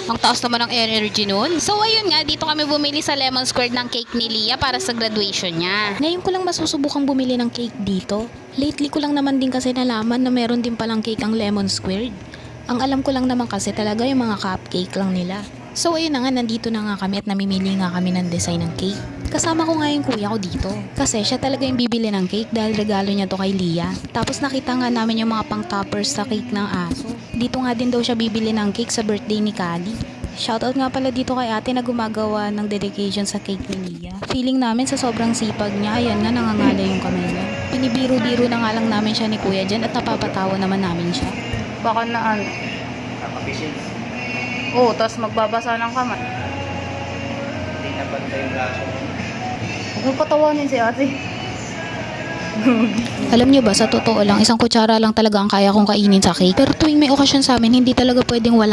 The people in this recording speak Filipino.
Ang taas naman ng energy nun. So ayun nga, dito kami bumili sa Lemon Square ng cake ni Lia para sa graduation niya. Ngayon ko lang masusubukang bumili ng cake dito. Lately ko lang naman din kasi nalaman na meron din palang cake ang Lemon Squared. Ang alam ko lang naman kasi talaga yung mga cupcake lang nila. So ayun na nga, nandito na nga kami at namimili nga kami ng design ng cake. Kasama ko nga yung kuya ko dito. Kasi siya talaga yung bibili ng cake dahil regalo niya to kay Lia. Tapos nakita nga namin yung mga pang toppers sa cake ng aso. Dito nga din daw siya bibili ng cake sa birthday ni Kali. Shoutout nga pala dito kay ate na gumagawa ng dedication sa cake ni Lia. Feeling namin sa sobrang sipag niya, ayan nga nangangalay yung kamay niya. Pinibiro-biro na nga lang namin siya ni kuya dyan at napapatawa naman namin siya. Baka na ano? Nakapisil. Oo, tapos magbabasa ng kamay. Hindi na bantay yung braso. Huwag mo patawanin si ate. Alam niyo ba, sa totoo lang, isang kutsara lang talaga ang kaya kong kainin sa cake. Pero tuwing may okasyon sa amin, hindi talaga pwedeng wala